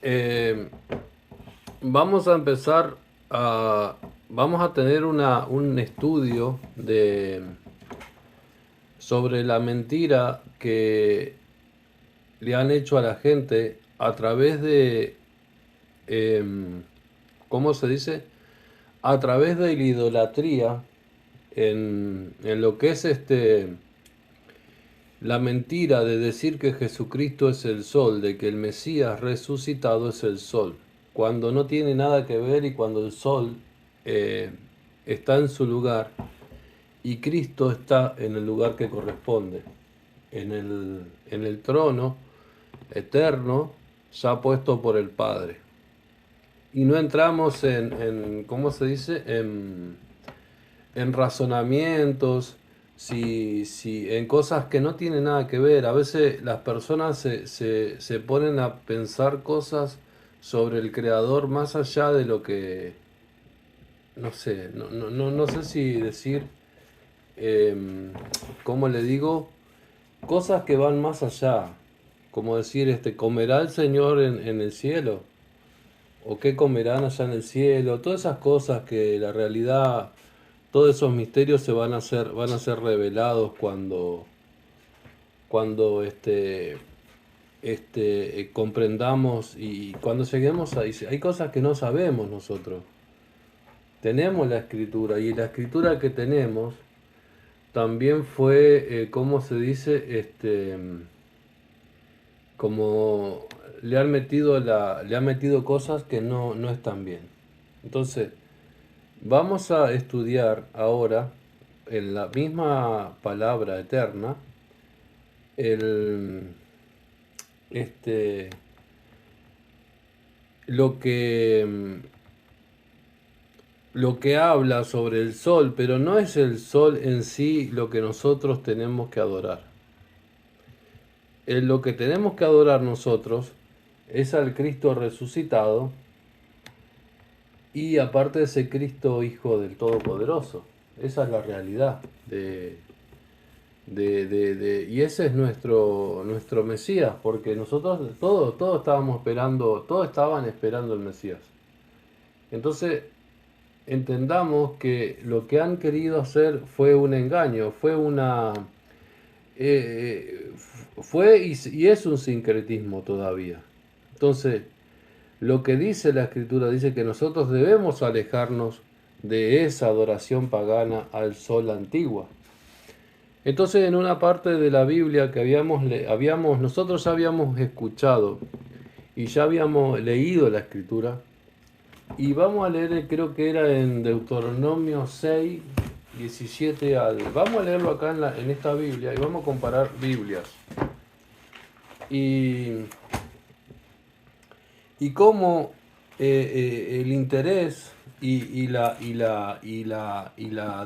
Eh, vamos a empezar vamos a tener un estudio sobre la mentira que le han hecho a la gente a través de, ¿cómo se dice? A través de la idolatría en lo que es la mentira de decir que Jesucristo es el sol, de que el Mesías resucitado es el sol, cuando no tiene nada que ver y cuando el sol eh, está en su lugar y Cristo está en el lugar que corresponde, en el trono eterno ya puesto por el Padre. Y no entramos ¿cómo se dice? En razonamientos, en cosas que no tienen nada que ver. A veces las personas se ponen a pensar cosas sobre el creador más allá de lo que, no sé, no sé si decir, ¿cómo le digo? Cosas que van más allá, como decir, ¿comerá el Señor en el cielo? ¿O qué comerán allá en el cielo? Todas esas cosas que la realidad, todos esos misterios van a ser revelados cuando comprendamos y cuando lleguemos ahí. Hay cosas que no sabemos nosotros. Tenemos la escritura y la escritura que tenemos también fue, ¿cómo se dice? Como le han metido cosas que no están bien. Entonces, vamos a estudiar ahora en la misma palabra eterna el, este, lo que, lo que habla sobre el sol, pero no es el sol en sí lo que nosotros tenemos que adorar. Lo que tenemos que adorar nosotros es al Cristo resucitado y aparte de ese Cristo Hijo del Todopoderoso. Esa es la realidad y ese es nuestro Mesías, porque nosotros todos estábamos esperando, todos estaban esperando el Mesías. Entonces, entendamos que lo que han querido hacer fue un engaño, fue y es un sincretismo todavía. Entonces, lo que dice la Escritura dice que nosotros debemos alejarnos de esa adoración pagana al sol antigua. Entonces, en una parte de la Biblia que nosotros ya habíamos escuchado y ya habíamos leído la Escritura, y vamos a leer, creo que era en Deuteronomio 6, 17 al... Vamos a leerlo acá en esta Biblia y vamos a comparar Biblias. Y, y cómo el interés y la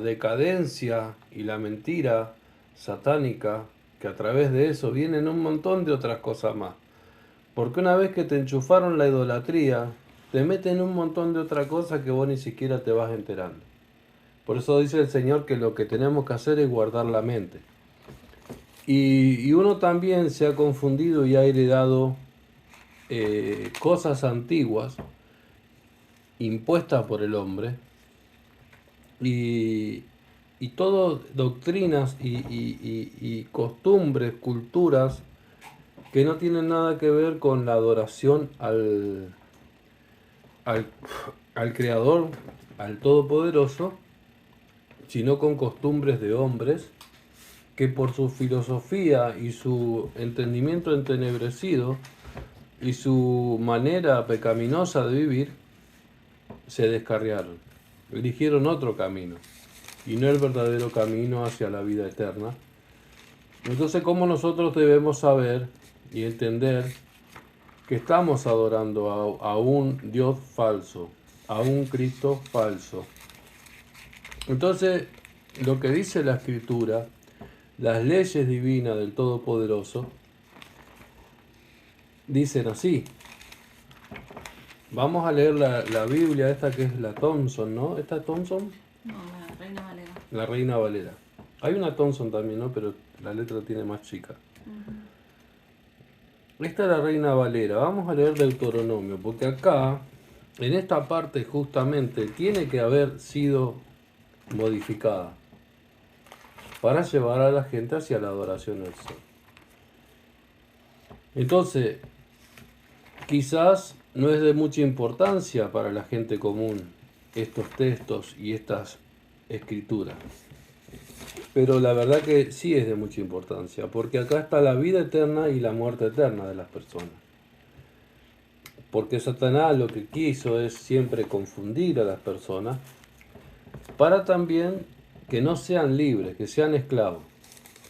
decadencia y la mentira satánica, que a través de eso vienen un montón de otras cosas más. Porque una vez que te enchufaron la idolatría, te meten un montón de otra cosa que vos ni siquiera te vas enterando. Por eso dice el Señor que lo que tenemos que hacer es guardar la mente. Y uno también se ha confundido y ha heredado cosas antiguas impuestas por el hombre y, y todo doctrinas y costumbres, culturas que no tienen nada que ver con la adoración al, al Creador, al Todopoderoso, sino con costumbres de hombres que por su filosofía y su entendimiento entenebrecido y su manera pecaminosa de vivir, se descarriaron, eligieron otro camino y no el verdadero camino hacia la vida eterna. Entonces, ¿cómo nosotros debemos saber y entender que estamos adorando a un Dios falso, a un Cristo falso? Entonces, lo que dice la Escritura, las leyes divinas del Todopoderoso, dicen así. Vamos a leer la Biblia, esta que es la Thompson, ¿no? ¿Esta es Thompson? No, la Reina Valera. La Reina Valera. Hay una Thompson también, ¿no? Pero la letra tiene más chica. Ujú. Esta es la Reina Valera. Vamos a leer Deuteronomio, porque acá, en esta parte justamente, tiene que haber sido modificada para llevar a la gente hacia la adoración al sol. Entonces, quizás no es de mucha importancia para la gente común estos textos y estas escrituras, pero la verdad que sí es de mucha importancia, porque acá está la vida eterna y la muerte eterna de las personas. Porque Satanás lo que quiso es siempre confundir a las personas para también que no sean libres, que sean esclavos.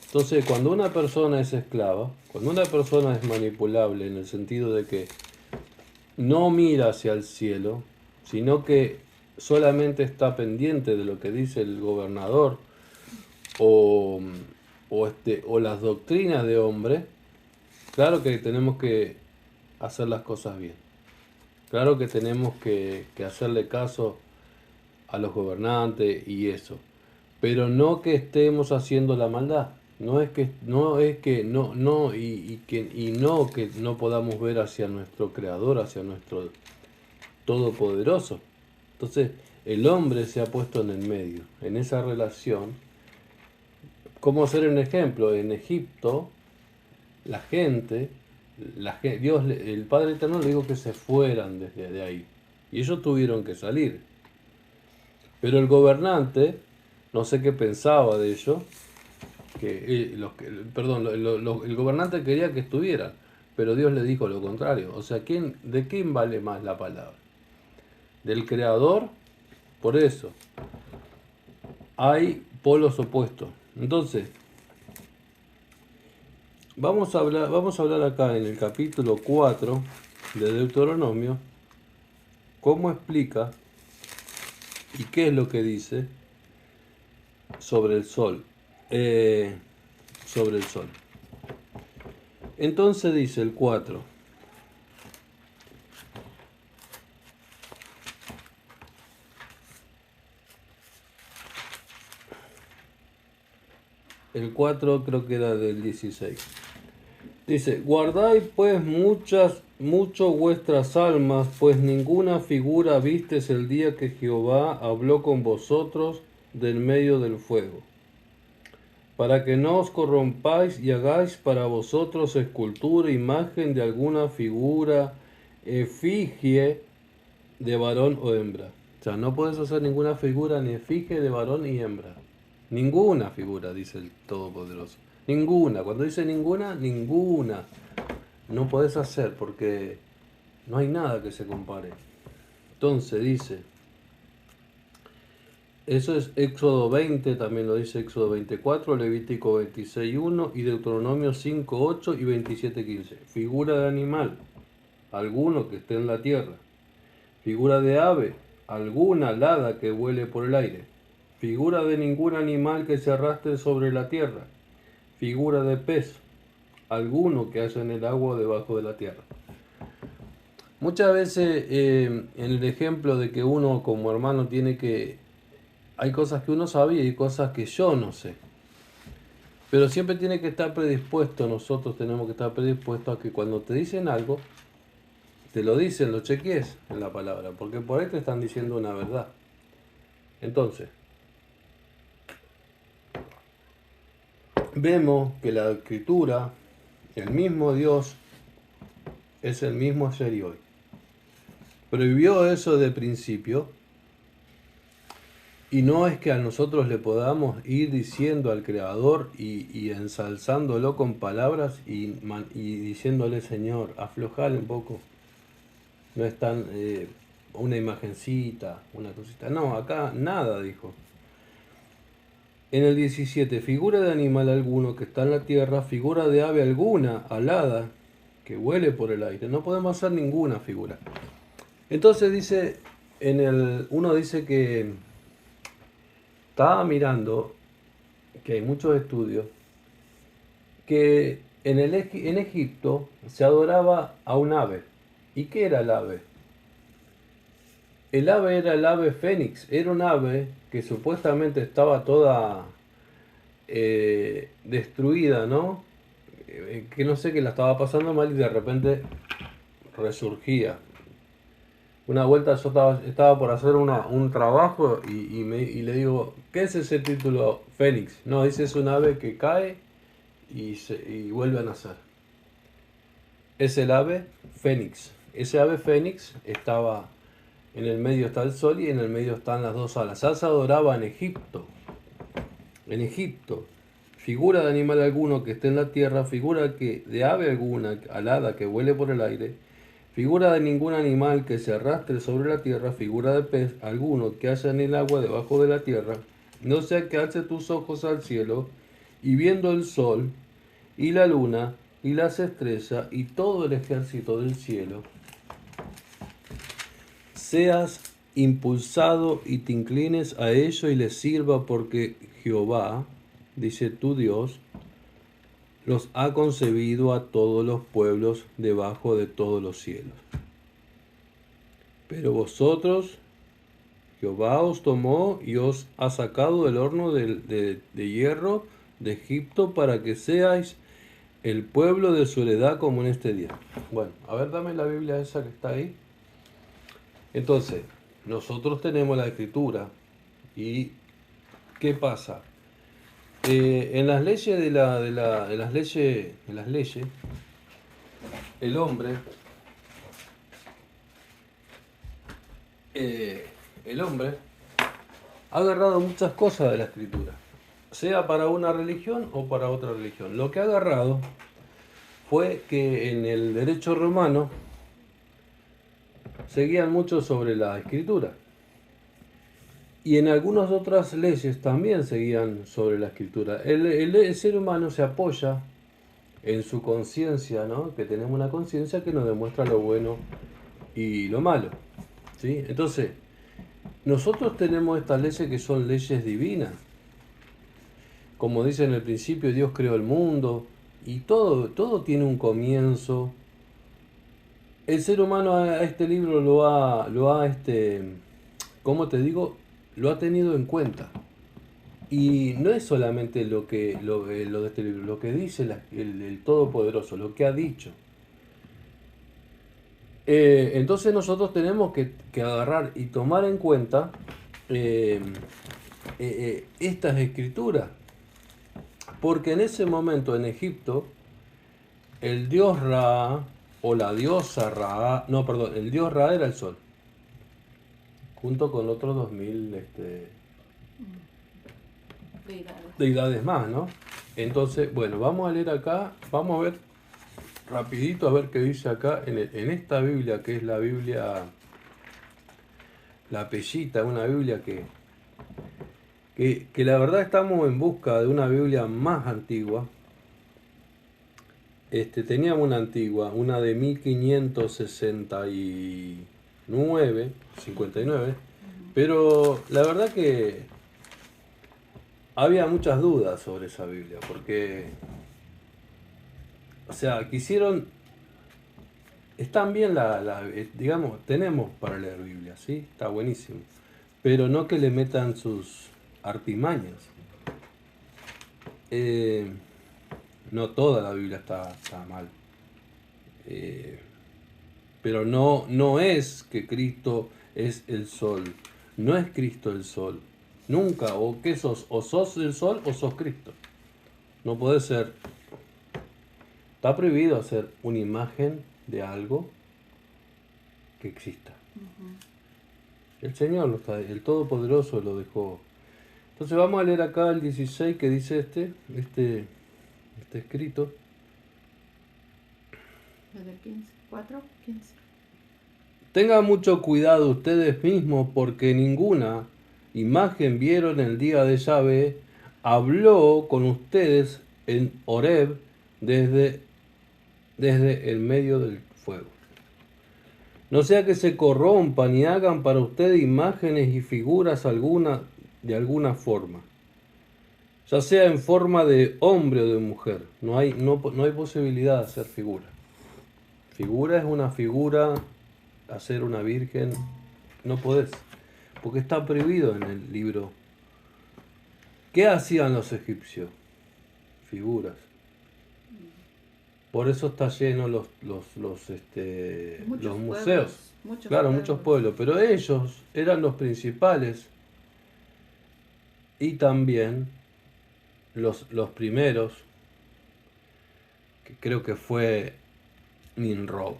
Entonces, cuando una persona es esclava, cuando una persona es manipulable en el sentido de que no mira hacia el cielo, sino que solamente está pendiente de lo que dice el gobernador o, o las doctrinas de hombre, claro que tenemos que hacer las cosas bien. Claro que tenemos que hacerle caso a los gobernantes y eso, pero no que estemos haciendo la maldad. No que no podamos ver hacia nuestro creador, hacia nuestro todopoderoso. Entonces, el hombre se ha puesto en el medio, en esa relación. ¿Cómo hacer un ejemplo? En Egipto, la gente, Dios, el Padre Eterno le dijo que se fueran desde de ahí. Y ellos tuvieron que salir. Pero el gobernante, no sé qué pensaba de ello, el gobernante quería que estuvieran, pero Dios le dijo lo contrario. O sea, ¿de quién vale más la palabra? ¿Del creador? Por eso, hay polos opuestos. Entonces, vamos a hablar acá en el capítulo 4 de Deuteronomio, cómo explica y qué es lo que dice sobre el sol. Sobre el sol. Entonces dice el 4. El 4 creo que era del 16. Dice, guardáis pues mucho vuestras almas, pues ninguna figura vistes el día que Jehová habló con vosotros del medio del fuego, para que no os corrompáis y hagáis para vosotros escultura, imagen de alguna figura, efigie de varón o hembra. O sea, no puedes hacer ninguna figura ni efigie de varón y hembra. Ninguna figura, dice el Todopoderoso. Ninguna. Cuando dice ninguna, ninguna. No podés hacer porque no hay nada que se compare. Entonces dice, eso es Éxodo 20, también lo dice Éxodo 24, Levítico 26.1 y Deuteronomio 5.8 y 27.15. Figura de animal, alguno que esté en la tierra. Figura de ave, alguna alada que vuele por el aire. Figura de ningún animal que se arrastre sobre la tierra. Figura de pez, alguno que haya en el agua debajo de la tierra. Muchas veces en el ejemplo de que uno como hermano tiene que... Hay cosas que uno sabe y hay cosas que yo no sé. Pero siempre tiene que estar predispuesto, nosotros tenemos que estar predispuestos a que cuando te dicen algo, te lo dicen, lo chequees en la palabra, porque por ahí te están diciendo una verdad. Entonces, vemos que la escritura, el mismo Dios, es el mismo ayer y hoy. Prohibió eso de principio, y no es que a nosotros le podamos ir diciendo al Creador y ensalzándolo con palabras y diciéndole, Señor, aflojale un poco. No es tan una imagencita, una cosita. No, acá nada, dijo. En el 17, figura de animal alguno que está en la tierra, figura de ave alguna, alada, que huele por el aire. No podemos hacer ninguna figura. Entonces dice, uno dice que estaba mirando, que hay muchos estudios, que en Egipto se adoraba a un ave. ¿Y qué era el ave? El ave era el ave fénix, era un ave que supuestamente estaba toda destruida, ¿no? que no sé, que la estaba pasando mal y de repente resurgía. Una vuelta yo estaba por hacer un trabajo y le digo, ¿qué es ese título Fénix? No, dice es un ave que cae y vuelve a nacer. Es el ave Fénix. Ese ave Fénix estaba, en el medio está el sol y en el medio están las dos alas. Ya se adoraba en Egipto. En Egipto. Figura de animal alguno que esté en la tierra, figura de ave alguna alada que vuele por el aire, figura de ningún animal que se arrastre sobre la tierra, figura de pez alguno que haya en el agua debajo de la tierra, no sea que alce tus ojos al cielo, y viendo el sol, y la luna, y las estrellas, y todo el ejército del cielo, seas impulsado y te inclines a ello y les sirva porque Jehová, dice tu Dios, los ha concebido a todos los pueblos debajo de todos los cielos. Pero vosotros, Jehová os tomó y os ha sacado del horno de hierro de Egipto para que seáis el pueblo de su heredad como en este día. Bueno, a ver, dame la Biblia esa que está ahí. Entonces, nosotros tenemos la escritura y ¿qué pasa? En las leyes en las leyes, el hombre, el hombre ha agarrado muchas cosas de la escritura, sea para una religión o para otra religión. Lo que ha agarrado fue que en el derecho romano seguían mucho sobre la escritura. Y en algunas otras leyes también seguían sobre la escritura. El ser humano se apoya en su conciencia, ¿no? Que tenemos una conciencia que nos demuestra lo bueno y lo malo, ¿sí? Entonces, nosotros tenemos estas leyes que son leyes divinas. Como dice en el principio, Dios creó el mundo y todo tiene un comienzo. El ser humano a este libro ¿cómo te digo? Lo ha tenido en cuenta. Y no es solamente lo de este libro, lo que dice el Todopoderoso, lo que ha dicho. Entonces nosotros tenemos que agarrar y tomar en cuenta estas escrituras. Porque en ese momento en Egipto, el dios Ra, o la diosa Ra, no, perdón, el dios Ra era el sol, junto con otros 2000 deidades más, ¿no? Entonces, bueno, vamos a leer acá, vamos a ver rapidito a ver qué dice acá en esta Biblia, que es la Biblia, la Pellita, una Biblia que la verdad estamos en busca de una Biblia más antigua. Teníamos una antigua, una de 1569, 59, pero la verdad que había muchas dudas sobre esa Biblia, porque, o sea, están bien digamos, tenemos para leer Biblia, ¿sí? Está buenísimo, pero no que le metan sus artimañas. No toda la Biblia está mal. Pero no es que Cristo es el sol. No es Cristo el sol. Nunca. ¿O qué sos? O sos el sol o sos Cristo. No puede ser. Está prohibido hacer una imagen de algo que exista. El Señor el Todopoderoso lo dejó. Entonces vamos a leer acá el 16 que dice este escrito. Desde el 15, 4, 15. Tengan mucho cuidado ustedes mismos porque ninguna imagen vieron el día de Yahvé habló con ustedes en Horeb desde el medio del fuego. No sea que se corrompan y hagan para ustedes imágenes y figuras de alguna forma, ya sea en forma de hombre o de mujer. No hay posibilidad de hacer figura. Figura es una figura, hacer una virgen, no podés, porque está prohibido en el libro. ¿Qué hacían los egipcios? Figuras. Por eso está lleno Muchos los museos. pueblos, muchos Claro, muchos pueblos. pueblos, pero ellos eran los principales y también los primeros, que creo que fue Ninrod.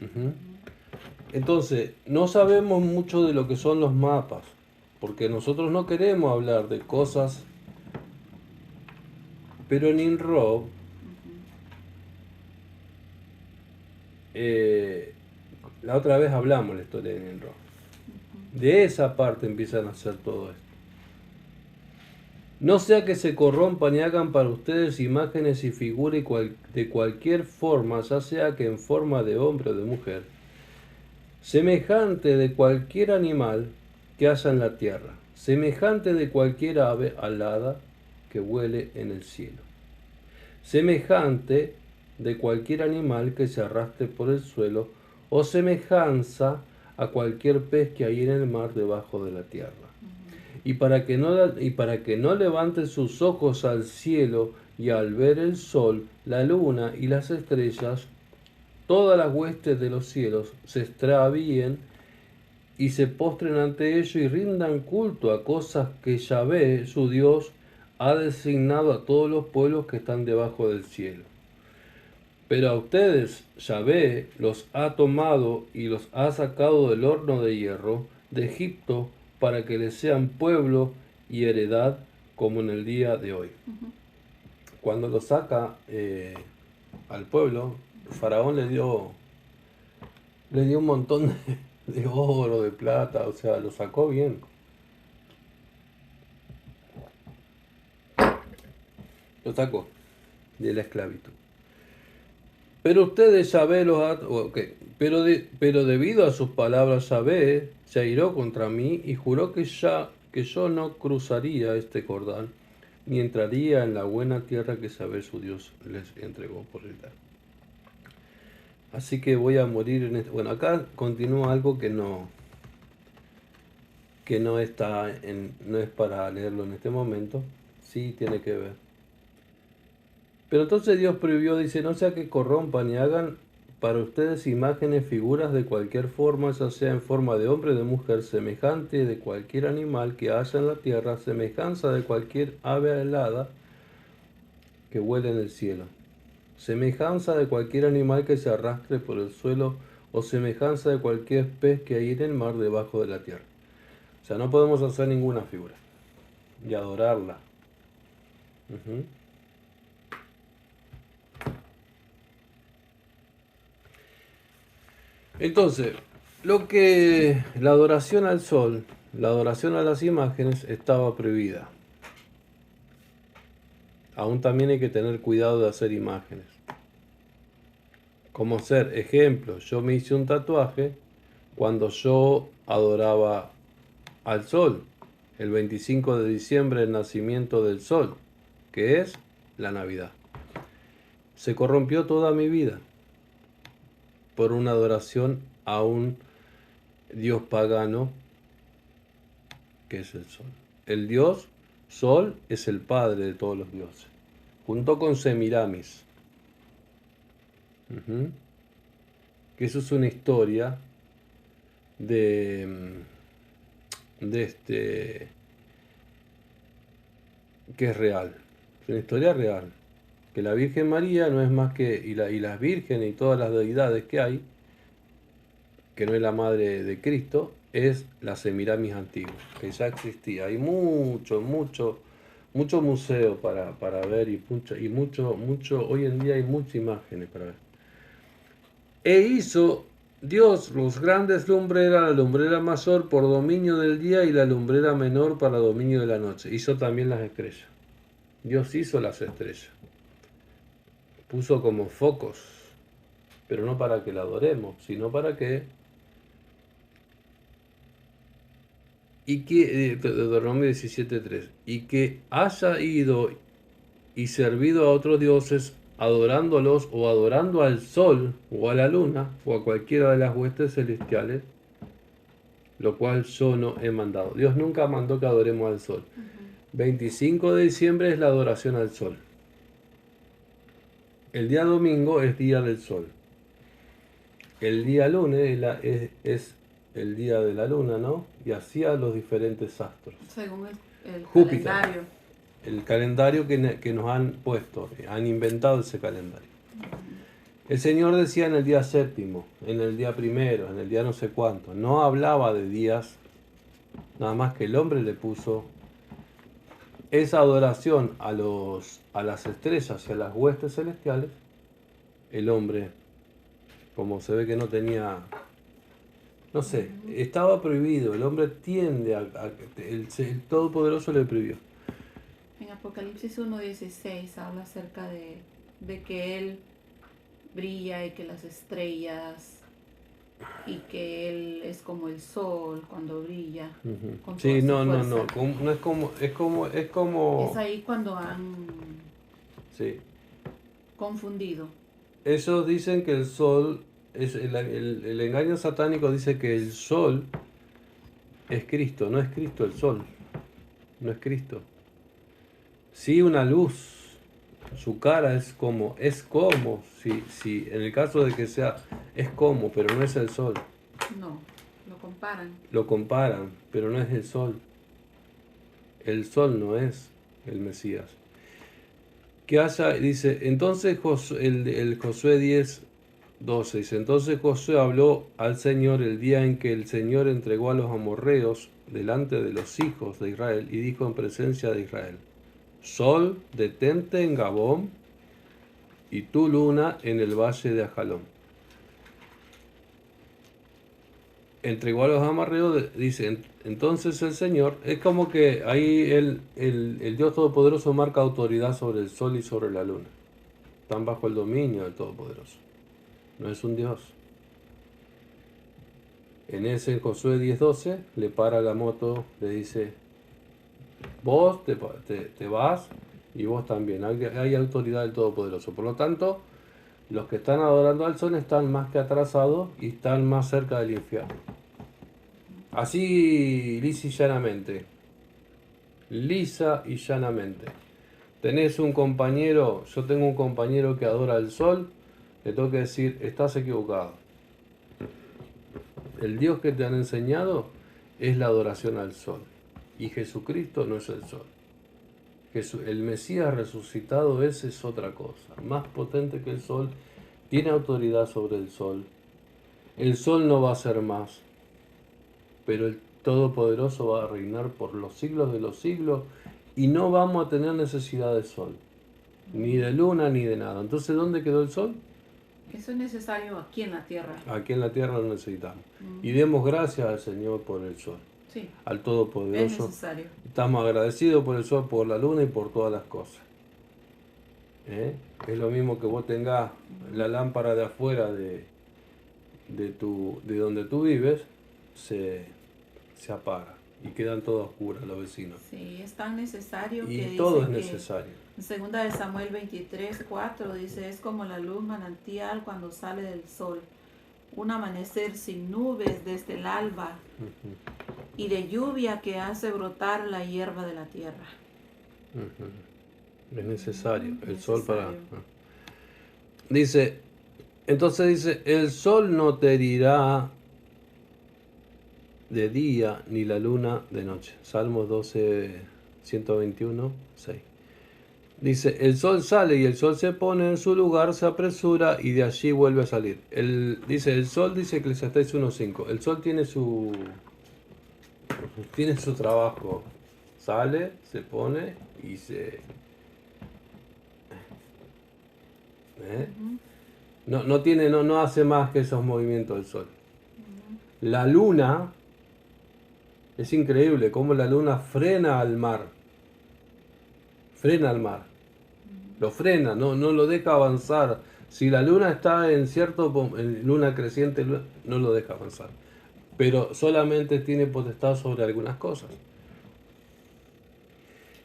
Ujú. Entonces, no sabemos mucho de lo que son los mapas, porque nosotros no queremos hablar de cosas, pero Ninrod, eh, la otra vez hablamos la historia de Ninrod. De esa parte empiezan a hacer todo esto. No sea que se corrompan y hagan para ustedes imágenes y figuras de cualquier forma, ya sea que en forma de hombre o de mujer, semejante de cualquier animal que haya en la tierra, semejante de cualquier ave alada que vuele en el cielo, semejante de cualquier animal que se arrastre por el suelo, o semejanza a cualquier pez que hay en el mar debajo de la tierra. Y para que no levanten sus ojos al cielo y al ver el sol, la luna y las estrellas, todas las huestes de los cielos se extravíen y se postren ante ello y rindan culto a cosas que Yahvé, su Dios, ha designado a todos los pueblos que están debajo del cielo. Pero a ustedes Yahvé los ha tomado y los ha sacado del horno de hierro de Egipto para que les sean pueblo y heredad como en el día de hoy. Cuando lo saca al pueblo, Faraón le dio un montón de oro, de plata, o sea, lo sacó bien. Lo sacó de la esclavitud. Pero ustedes, Yahvé, pero debido a sus palabras, Yahvé se airó contra mí y juró que yo no cruzaría este Jordán, ni entraría en la buena tierra que Yahvé su Dios les entregó por heredad. Así que voy a morir en este. Bueno, acá continúa algo que no no es para leerlo en este momento. Sí tiene que ver. Pero entonces Dios prohibió, dice, no sea que corrompan y hagan para ustedes imágenes, figuras de cualquier forma, ya sea en forma de hombre o de mujer, semejante de cualquier animal que haya en la tierra, semejanza de cualquier ave alada que vuele en el cielo, semejanza de cualquier animal que se arrastre por el suelo, o semejanza de cualquier pez que hay en el mar debajo de la tierra. O sea, no podemos hacer ninguna figura y adorarla. Ujú. Entonces, la adoración al sol, la adoración a las imágenes estaba prohibida. Aún también hay que tener cuidado de hacer imágenes. Como ser ejemplo, yo me hice un tatuaje cuando yo adoraba al sol, el 25 de diciembre, el nacimiento del sol, que es la Navidad. Se corrompió toda mi vida por una adoración a un dios pagano que es el sol. El dios sol es el padre de todos los dioses, junto con Semiramis. Que eso es una historia de que es real. Es una historia real. Que la Virgen María no es más que, y las vírgenes y todas las deidades que hay, que no es la madre de Cristo, es la Semiramis antigua, que ya existía. Hay mucho museo para ver hoy en día hay muchas imágenes para ver. E hizo Dios los grandes lumbreras, la lumbrera mayor por dominio del día y la lumbrera menor para dominio de la noche. Hizo también las estrellas. Dios hizo las estrellas. Puso como focos, pero no para que la adoremos, sino para que Deuteronomio 17:3, y que haya ido y servido a otros dioses, adorándolos o adorando al sol o a la luna o a cualquiera de las huestes celestiales, lo cual yo no he mandado. Dios nunca mandó que adoremos al sol. 25 de diciembre es la adoración al sol. El día domingo es día del sol. El día lunes es el día de la luna, ¿no? Y así a los diferentes astros. Según el Júpiter, calendario. el calendario que nos han puesto, han inventado ese calendario. El Señor decía en el día séptimo, en el día primero, en el día no sé cuánto. No hablaba de días, nada más que el hombre le puso esa adoración a las estrellas y a las huestes celestiales. El hombre, como se ve que no tenía, no sé, estaba prohibido. El hombre tiende el Todopoderoso le prohibió. En Apocalipsis 1:16 habla acerca de que Él brilla y que las estrellas y que Él es como el sol cuando brilla. Con Sí, toda su no, fuerza. no es como, Es ahí cuando han sí. confundido. Ellos dicen que el sol, el engaño satánico dice que el sol es Cristo, no es Cristo el sol, no es Cristo. Sí, una luz, su cara es como, si en el caso de que sea, es como, pero no es el sol. No, lo comparan. Lo comparan, pero no es el sol. El sol no es el Mesías. Que haya, dice, entonces el Josué 10:12 dice, entonces Josué habló al Señor el día en que el Señor entregó a los amorreos delante de los hijos de Israel y dijo en presencia de Israel, Sol, detente en Gabón y tu luna en el valle de Ajalón. Entregó a los amorreos, dice, entonces el Señor, es como que ahí el Dios Todopoderoso marca autoridad sobre el sol y sobre la luna. Están bajo el dominio del Todopoderoso. No es un Dios. En ese Josué 10:12 le para la moto, le dice, vos te vas y vos también. Hay autoridad del Todopoderoso. Por lo tanto, los que están adorando al sol están más que atrasados y están más cerca del infierno. Así lisa y llanamente. Lisa y llanamente. Tenés un compañero, yo tengo un compañero que adora al sol, le tengo que decir, estás equivocado. El Dios que te han enseñado es la adoración al sol. Y Jesucristo no es el sol. El Mesías resucitado, ese es otra cosa. Más potente que el sol, tiene autoridad sobre el sol. El sol no va a ser más, pero el Todopoderoso va a reinar por los siglos de los siglos y no vamos a tener necesidad de sol, ni de luna, ni de nada. Entonces, ¿dónde quedó el sol? Eso es necesario aquí en la tierra. Aquí en la tierra lo necesitamos. Y demos gracias al Señor por el sol, Sí, al es Todopoderoso. necesario. Estamos agradecidos por el sol, por la luna y por todas las cosas. Es lo mismo que vos tengas la lámpara de afuera de donde tú vives, se apaga y quedan todas oscuras los vecinos. Sí, es tan necesario Y que dice todo es que necesario. en 2 de Samuel 23:4 dice, es como la luz manantial cuando sale del sol, un amanecer sin nubes desde el alba y de lluvia que hace brotar la hierba de la tierra. Es necesario el sol para... Necesario. Dice, entonces dice, el sol no te herirá de día ni la luna de noche. Salmos 12, 121, 6. Dice, el sol sale y el sol se pone en su lugar, se apresura y de allí vuelve a salir. Dice, el sol, dice Eclesiastés 1:5, el sol tiene su trabajo. Sale, se pone y se... No hace más que esos movimientos del sol. La luna, es increíble cómo la luna frena al mar. Frena al mar. Lo frena, no lo deja avanzar. Si la luna está en luna creciente, no lo deja avanzar. Pero solamente tiene potestad sobre algunas cosas.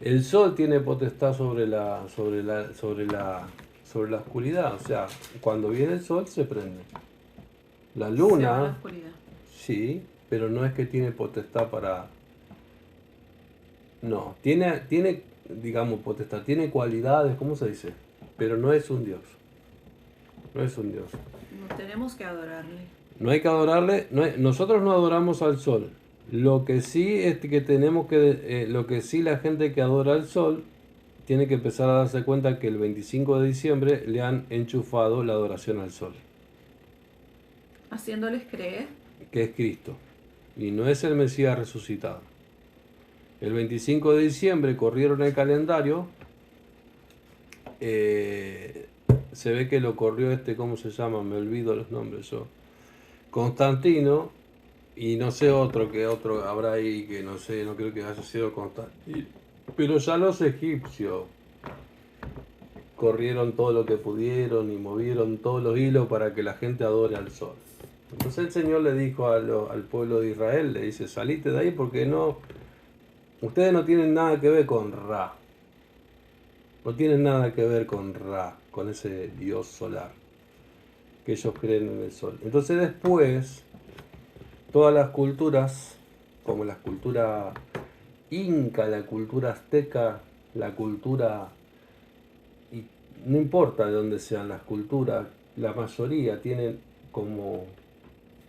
El sol tiene potestad sobre la oscuridad. O sea, cuando viene el sol se prende. La Se va luna, la oscuridad. sí, pero no es que tiene potestad para... No, tiene, digamos, potestad, tiene cualidades, ¿cómo se dice? Pero no es un Dios. no es un Dios. No tenemos que adorarle. No hay que adorarle, nosotros no adoramos al sol. Lo que sí es que tenemos que, lo que sí la gente que adora al sol tiene que empezar a darse cuenta que el 25 de diciembre le han enchufado la adoración al sol, Haciéndoles creer. que es Cristo, y no es el Mesías resucitado. El 25 de diciembre corrieron el calendario, se ve que lo corrió ¿cómo se llama? Me olvido los nombres yo. Constantino, y no sé otro habrá ahí que no sé, no creo que haya sido Constantino. Pero ya los egipcios corrieron todo lo que pudieron y movieron todos los hilos para que la gente adore al sol. Entonces el Señor le dijo al pueblo de Israel, le dice, salite de ahí porque ustedes no tienen nada que ver con Ra. No tienen nada que ver con Ra, con ese dios solar, que ellos creen en el sol. Entonces después, todas las culturas, como la cultura inca, la cultura azteca, la cultura, y no importa de dónde sean las culturas, la mayoría tienen como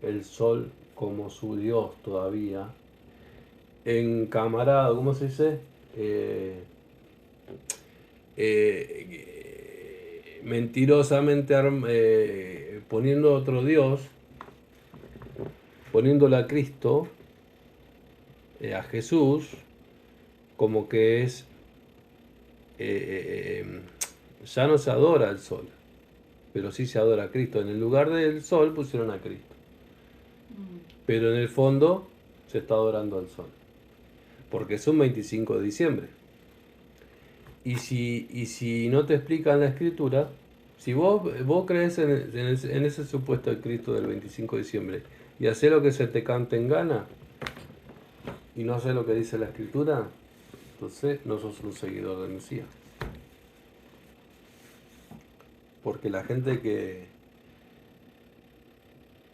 el sol como su dios todavía, encamarado, ¿cómo se dice? Mentirosamente poniendo otro dios, poniéndole a Cristo, a Jesús, como que es, ya no se adora al sol, pero sí se adora a Cristo. En el lugar del sol pusieron a Cristo, pero en el fondo se está adorando al sol, porque es un 25 de diciembre. Y si no te explican la escritura, si vos crees en ese supuesto de Cristo del 25 de diciembre y haces lo que se te cante en gana y no haces lo que dice la escritura, entonces no sos un seguidor del Mesías. Porque la gente que...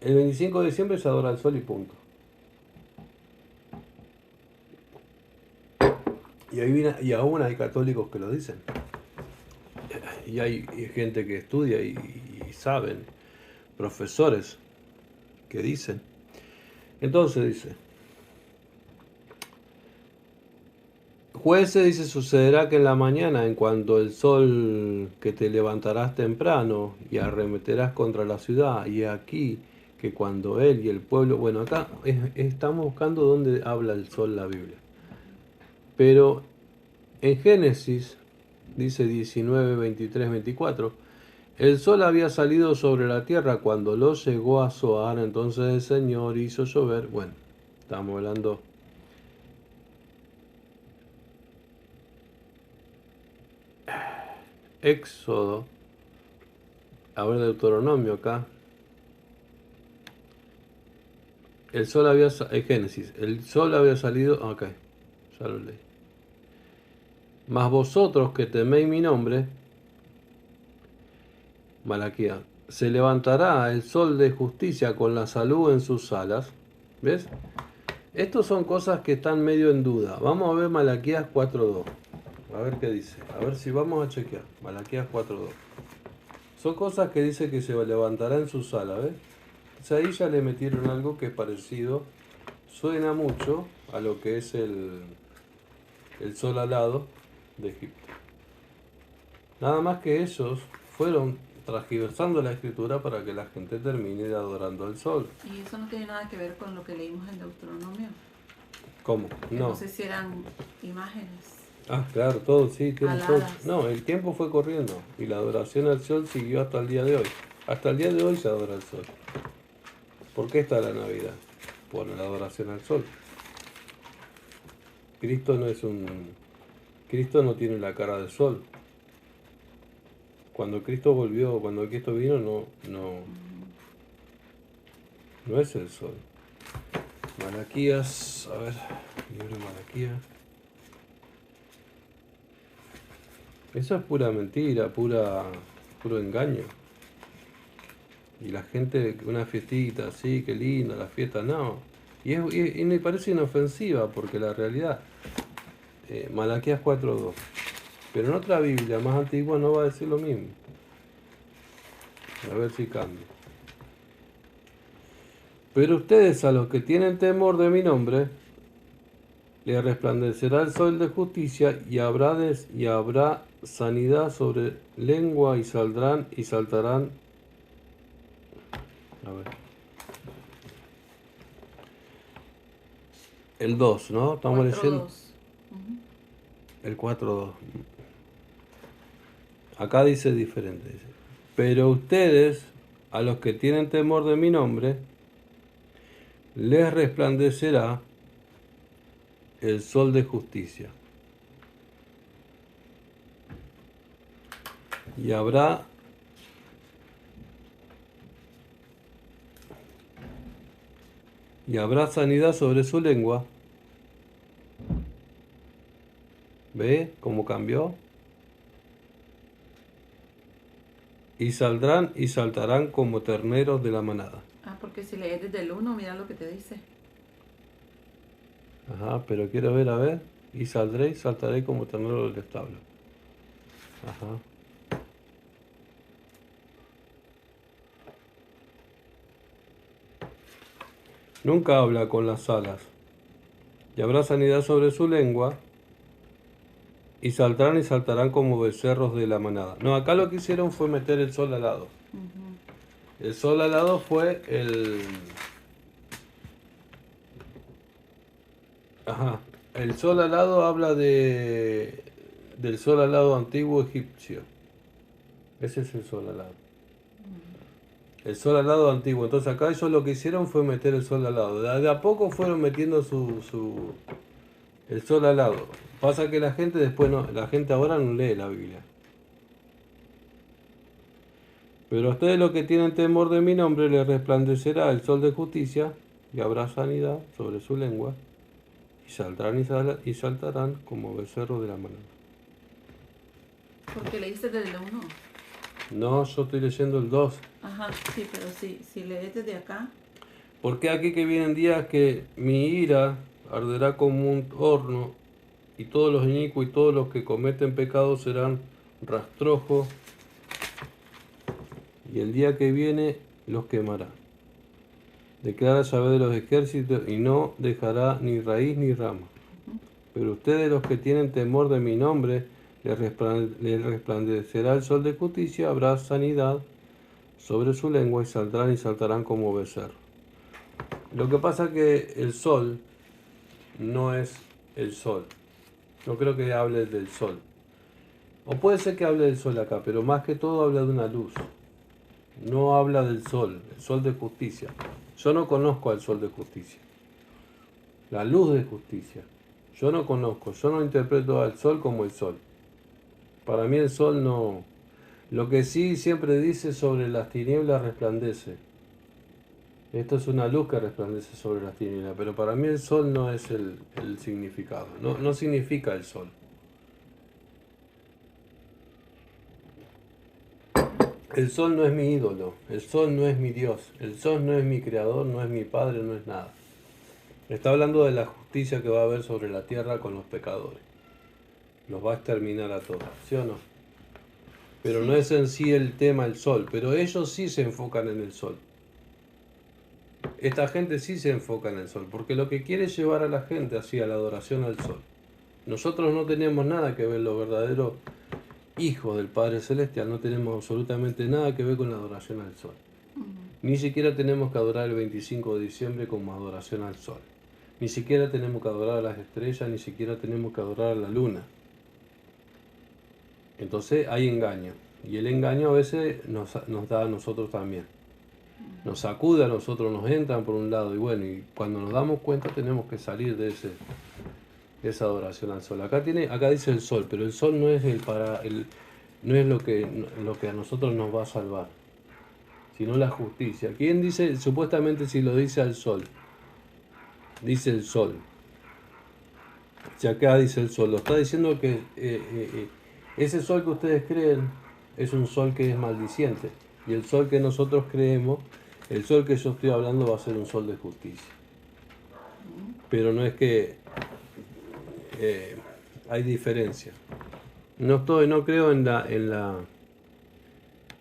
El 25 de diciembre se adora al sol y punto. Y aún hay católicos que lo dicen. Y hay gente que estudia y saben, profesores que dicen. Entonces dice, jueces dice, sucederá que en la mañana, en cuanto el sol, que te levantarás temprano y arremeterás contra la ciudad, y aquí que cuando él y el pueblo, bueno, acá estamos buscando dónde habla el sol la Biblia. Pero en Génesis, dice 19, 23, 24, el sol había salido sobre la tierra cuando lo llegó a Zoar, entonces el Señor hizo llover. Bueno, estamos hablando... Éxodo, a ver, Deuteronomio acá. El sol había Génesis, el sol había salido, ok, ya lo leí. Mas vosotros que teméis mi nombre, Malaquías, se levantará el sol de justicia con la salud en sus alas. ¿Ves? Estos son cosas que están medio en duda. Vamos a ver Malaquías 4.2. A ver qué dice. A ver si vamos a chequear. Malaquías 4.2. Son cosas que dice que se levantará en sus alas, ¿ves? Entonces ahí ya le metieron algo que es parecido. Suena mucho a lo que es el sol alado de Egipto. Nada más que ellos fueron transgiversando la escritura para que la gente termine adorando al sol. Y eso no tiene nada que ver con lo que leímos en Deuteronomio. ¿Cómo? No sé si eran imágenes. Ah, claro, todo, sí, todo. Aladas. No, el tiempo fue corriendo y la adoración al sol siguió hasta el día de hoy. Hasta el día de hoy se adora al sol. ¿Por qué está la Navidad? Por la adoración al sol. Cristo no tiene la cara del sol. Cuando Cristo volvió, cuando Cristo vino, no es el sol. Malaquías, a ver, libro de Malaquías. Eso es pura mentira, puro engaño. Y la gente, una fiestita así, qué linda la fiesta, no. Y me parece inofensiva, porque la realidad, Malaquías 4.2. Pero en otra Biblia más antigua no va a decir lo mismo. A ver si cambia. Pero ustedes, a los que tienen temor de mi nombre, le resplandecerá el sol de justicia y habrá sanidad sobre lengua y saldrán y saltarán. A ver. El 2, ¿no? Estamos 4, leyendo 2. el 4.2. Acá dice diferente. Dice. Pero ustedes, a los que tienen temor de mi nombre, les resplandecerá el sol de justicia. Y habrá sanidad sobre su lengua. ¿Ve cómo cambió? Y saldrán y saltarán como terneros de la manada. Ah, porque si lees desde el 1, mira lo que te dice. Ajá, pero quiero ver, a ver. Y saldré y saltaré como ternero del establo. Ajá. Nunca habla con las alas. Y habrá sanidad sobre su lengua. Y saltarán como becerros de la manada. No, acá lo que hicieron fue meter el sol al lado. El sol al lado fue el... Ajá. El sol alado habla del sol alado antiguo egipcio. Ese es el sol alado. El sol alado antiguo. Entonces acá ellos lo que hicieron fue meter el sol alado. De a poco fueron metiendo el sol alado. Pasa que la gente después no, la gente ahora no lee la Biblia. Pero a ustedes los que tienen temor de mi nombre les resplandecerá el sol de justicia y habrá sanidad sobre su lengua. Y saldrán y saltarán como becerros de la manada. Porque leíste desde el 1. No, yo estoy leyendo el 2. Ajá, sí, pero si lees desde acá. Porque aquí que vienen días que mi ira arderá como un horno, y todos los inicuos y todos los que cometen pecado serán rastrojos, y el día que viene los quemará. Declara Yahvé de los ejércitos, y no dejará ni raíz ni rama. Pero ustedes, los que tienen temor de mi nombre, les resplandecerá el sol de justicia, habrá sanidad sobre su lengua y saltarán como becerro. Lo que pasa es que el sol no es el sol. No creo que hable del sol. O puede ser que hable del sol acá, pero más que todo habla de una luz. No habla del sol, el sol de justicia. Yo no conozco al sol de justicia. La luz de justicia. Yo no conozco, yo no interpreto al sol como el sol. Para mí el sol no... Lo que sí siempre dice sobre las tinieblas resplandece. Esto es una luz que resplandece sobre las tinieblas, pero para mí el sol no es el significado. No significa el sol. El sol no es mi ídolo, el sol no es mi Dios, el sol no es mi creador, no es mi padre, no es nada. Está hablando de la justicia que va a haber sobre la tierra con los pecadores. Los va a exterminar a todos, ¿sí o no? Pero Sí. no es en sí el tema el sol, pero ellos sí se enfocan en el sol. Esta gente sí se enfoca en el sol, porque lo que quiere es llevar a la gente hacia la adoración al sol. Nosotros no tenemos nada que ver, los verdaderos hijos del Padre Celestial, no tenemos absolutamente nada que ver con la adoración al sol. Ni siquiera tenemos que adorar el 25 de diciembre como adoración al sol. Ni siquiera tenemos que adorar a las estrellas, ni siquiera tenemos que adorar a la luna. Entonces hay engaño. Y el engaño a veces nos da a nosotros también. Nos sacude a nosotros, nos entran por un lado. Y bueno, y cuando nos damos cuenta tenemos que salir de esa adoración al sol. Acá dice el sol, pero el sol no es no es lo que a nosotros nos va a salvar, sino la justicia. ¿Quién dice? Supuestamente si lo dice al sol, dice el sol. Si acá dice el sol, lo está diciendo que ese sol que ustedes creen es un sol que es maldiciente. Y el sol que nosotros creemos, el sol que yo estoy hablando va a ser un sol de justicia. Pero no es que hay diferencia. No creo en la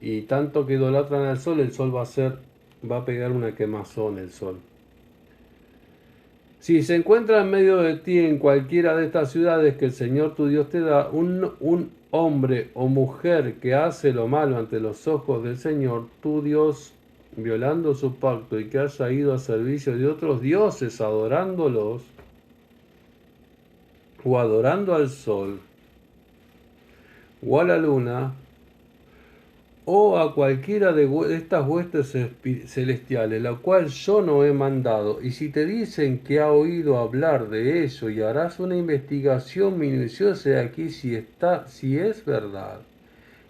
Y tanto que idolatran al sol, el sol va a pegar una quemazón el sol. Si se encuentra en medio de ti en cualquiera de estas ciudades que el Señor tu Dios te da, un hombre o mujer que hace lo malo ante los ojos del Señor tu Dios, violando su pacto y que haya ido a servicio de otros dioses adorándolos, o adorando al sol, o a la luna, o a cualquiera de estas huestes celestiales, la cual yo no he mandado, y si te dicen que ha oído hablar de eso y harás una investigación minuciosa de aquí si es verdad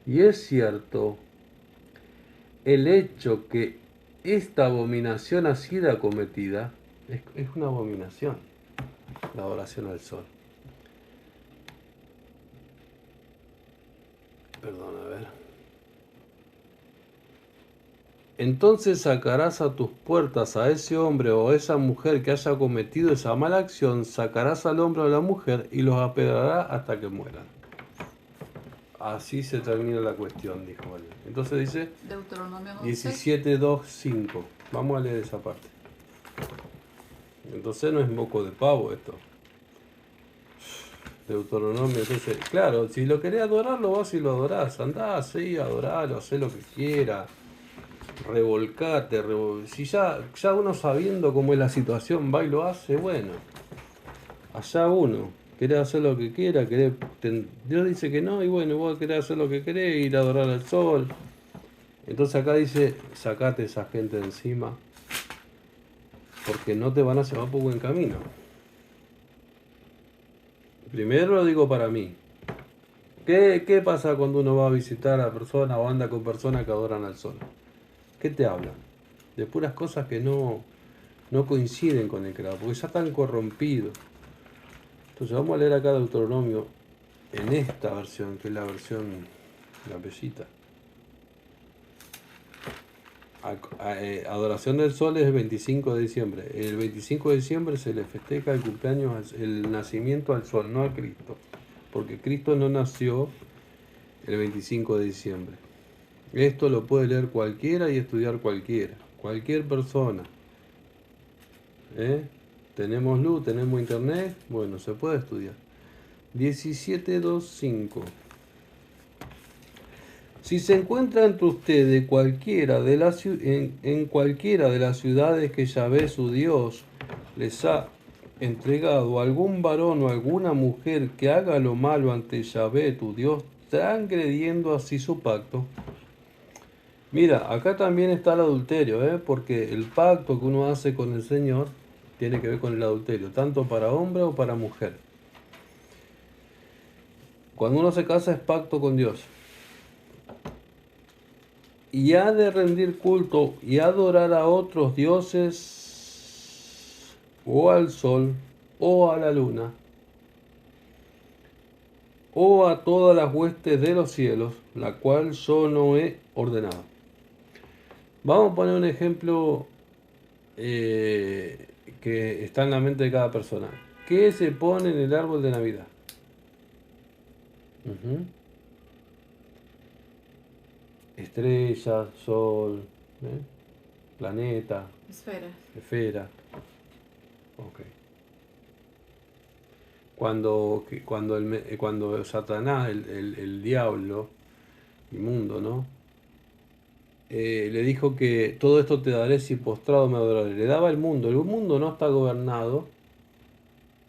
y es cierto el hecho que esta abominación ha sido acometida, es una abominación la adoración al sol. Perdón, a ver. Entonces sacarás a tus puertas a ese hombre o a esa mujer que haya cometido esa mala acción, sacarás al hombre o a la mujer y los apedrarás hasta que mueran. Así se termina la cuestión, dijo él. Entonces dice Deuteronomio 17, 2, 5. Vamos a leer esa parte. Entonces no es moco de pavo esto. Deuteronomio, entonces, claro, si lo querés adorar, lo vas y lo adorás. Andá así, adoralo, hacé lo que quieras. Revolcate, si ya uno sabiendo cómo es la situación va y lo hace, bueno, allá uno, querés hacer lo que quiera, Dios dice que no, y bueno, vos querés hacer lo que querés, ir a adorar al sol. Entonces acá dice, sacate esa gente de encima, porque no te van a llevar por buen camino. Primero lo digo para mí. ¿Qué pasa cuando uno va a visitar a personas o anda con personas que adoran al sol? ¿Qué te hablan? De puras cosas que no coinciden con el creador, porque ya están corrompidos. Entonces vamos a leer acá Deuteronomio en esta versión, que es la versión, la bellita. Adoración del sol es el 25 de diciembre. El 25 de diciembre se le festeja el cumpleaños, el nacimiento al sol, no a Cristo. Porque Cristo no nació el 25 de diciembre. Esto lo puede leer cualquiera y estudiar cualquiera. Cualquier persona. Tenemos luz, tenemos internet. Bueno, se puede estudiar. 17.2.5. Si se encuentra entre ustedes cualquiera de en cualquiera de las ciudades que Yahvé su Dios les ha entregado, algún varón o alguna mujer que haga lo malo ante Yahvé tu Dios, transgrediendo así su pacto. Mira, acá también está el adulterio, porque el pacto que uno hace con el Señor tiene que ver con el adulterio, tanto para hombre o para mujer. Cuando uno se casa es pacto con Dios. Y ha de rendir culto y adorar a otros dioses, o al sol, o a la luna, o a todas las huestes de los cielos, la cual yo no he ordenado. Vamos a poner un ejemplo que está en la mente de cada persona. ¿Qué se pone en el árbol de Navidad? Estrellas, sol, planeta, esfera. Ok. Cuando Satanás, el diablo inmundo, ¿no? Le dijo que todo esto te daré si postrado me adoraré. Le daba el mundo. El mundo no está gobernado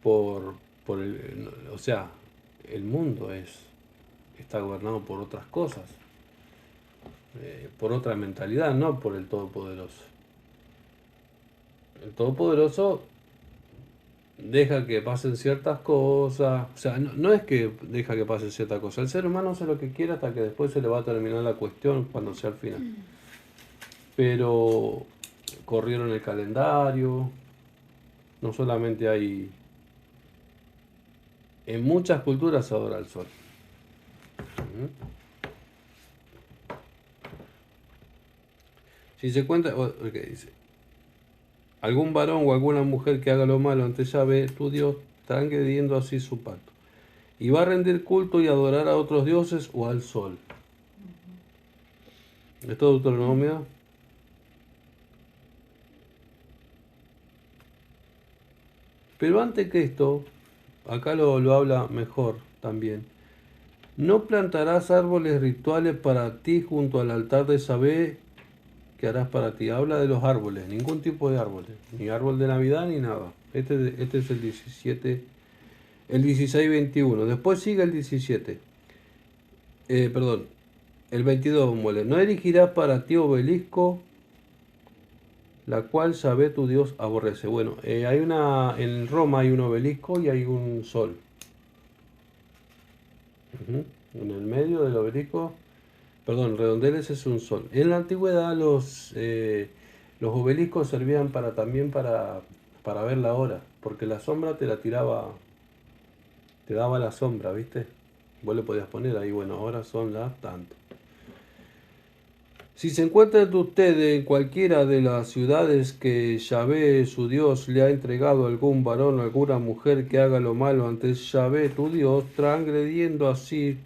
por el... O sea, el mundo está gobernado por otras cosas. Por otra mentalidad, no por el Todopoderoso. El Todopoderoso deja que pasen ciertas cosas, o sea, no es que deja que pasen ciertas cosas, el ser humano hace lo que quiere hasta que después se le va a terminar la cuestión cuando sea el final. Pero corrieron el calendario, no solamente hay, en muchas culturas se adora el sol. Si se cuenta, ¿qué dice? Algún varón o alguna mujer que haga lo malo ante Yahvé, tu Dios, transgrediendo así su pacto, y va a rendir culto y adorar a otros dioses o al sol. Esto es Deuteronomio. Pero antes que esto, acá lo habla mejor también. No plantarás árboles rituales para ti junto al altar de Yahvé que harás para ti. Habla de los árboles, ningún tipo de árboles, ni árbol de Navidad ni nada. Este es el 17, el 16-21. Después sigue el 17. Perdón, el 22 muere. No erigirás para ti obelisco, la cual Yahvé tu Dios aborrece. Bueno, en Roma hay un obelisco y hay un sol. En el medio del obelisco, perdón, redondeles es un sol. En la antigüedad los obeliscos servían también para ver la hora, porque la sombra te la tiraba, te daba la sombra, ¿viste? Vos le podías poner ahí, bueno, ahora son las tanto. Si se encuentra entre ustedes en cualquiera de las ciudades que Yahvé su Dios le ha entregado a algún varón o alguna mujer que haga lo malo ante Yahvé tu Dios, transgrediendo así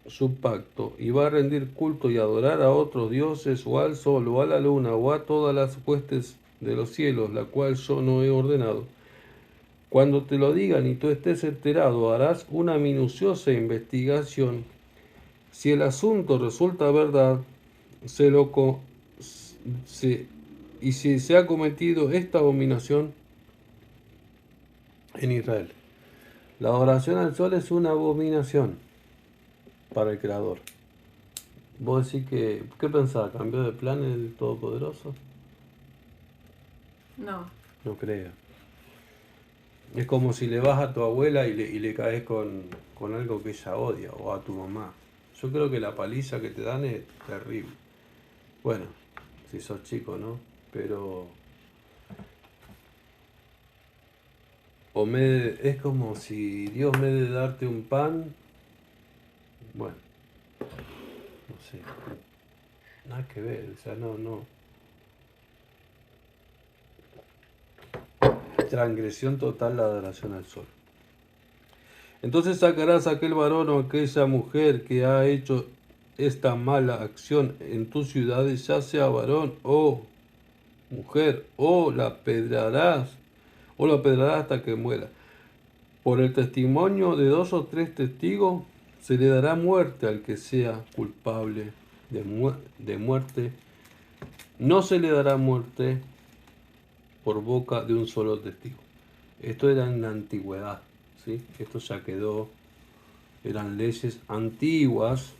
su pacto, y va a rendir culto y adorar a otros dioses, o al sol, o a la luna, o a todas las huestes de los cielos, la cual yo no he ordenado. Cuando te lo digan y tú estés enterado, harás una minuciosa investigación. Si el asunto resulta verdad, y si se ha cometido esta abominación en Israel. La adoración al sol es una abominación para el Creador. ¿Vos decís qué pensás? ¿Cambió de plan el Todopoderoso? No. No creo. Es como si le vas a tu abuela y le caes con algo que ella odia, o a tu mamá. Yo creo que la paliza que te dan es terrible. Bueno, si sos chico, ¿no? Pero es como si Dios me de darte un pan, bueno, no sé, nada que ver, o sea, no. Transgresión total la adoración al sol. Entonces sacarás a aquel varón o aquella mujer que ha hecho esta mala acción en tus ciudades, ya sea varón o mujer, o lo apedrarás hasta que muera. Por el testimonio de 2 o 3 testigos se le dará muerte al que sea culpable de muerte. No se le dará muerte por boca de un solo testigo. Esto era en la antigüedad, ¿sí? Esto ya quedó, eran leyes antiguas,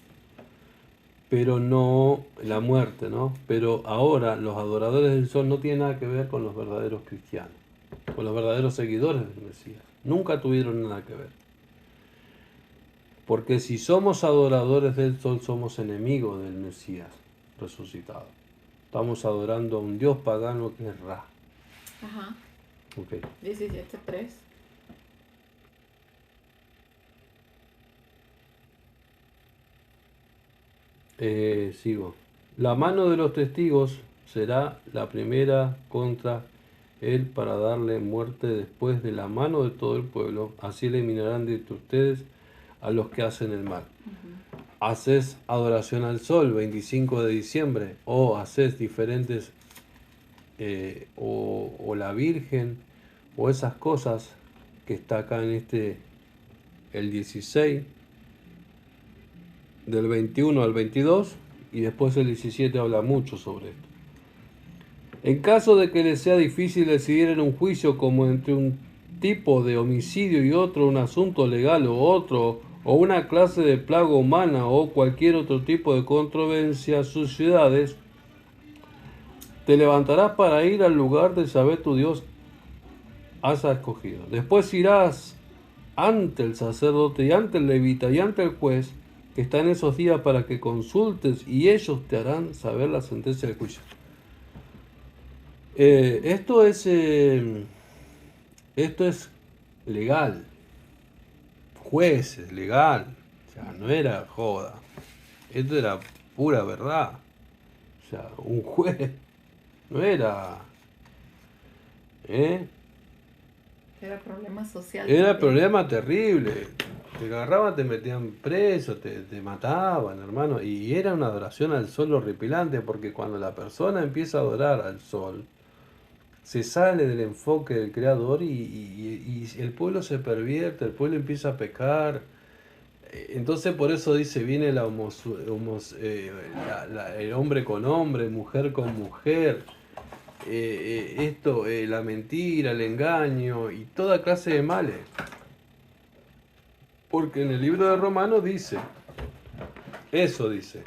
pero no la muerte, ¿no? Pero ahora los adoradores del sol no tienen nada que ver con los verdaderos cristianos, con los verdaderos seguidores del Mesías. Nunca tuvieron nada que ver. Porque si somos adoradores del sol, somos enemigos del Mesías resucitado. Estamos adorando a un dios pagano que es Ra. Ajá. Okay. 17:3. Sigo. La mano de los testigos será la primera contra él para darle muerte después de la mano de todo el pueblo. Así eliminarán de entre ustedes a los que hacen el mal. Haces adoración al sol, 25 de diciembre, o haces diferentes, o la Virgen, o esas cosas que está acá en el 16, del 21 al 22, y después el 17 habla mucho sobre esto. En caso de que les sea difícil decidir en un juicio como entre un tipo de homicidio y otro, un asunto legal o una clase de plaga humana o cualquier otro tipo de controversia, sus ciudades, te levantarás para ir al lugar de Yahvé tu Dios has escogido. Después irás ante el sacerdote y ante el levita y ante el juez que está en esos días para que consultes y ellos te harán saber la sentencia del juicio. Esto es legal, jueces, legal, o sea, no era joda, esto era pura verdad, o sea, un juez no era, Era problema social. era problema terrible, Te agarraban, te metían preso, te mataban, hermano. Y era una adoración al sol horripilante, porque cuando la persona empieza a adorar al sol, se sale del enfoque del creador y el pueblo se pervierte, el pueblo empieza a pecar. Entonces por eso dice, viene el hombre con hombre, mujer con mujer, la mentira, el engaño y toda clase de males. Porque en el libro de Romanos dice, eso dice,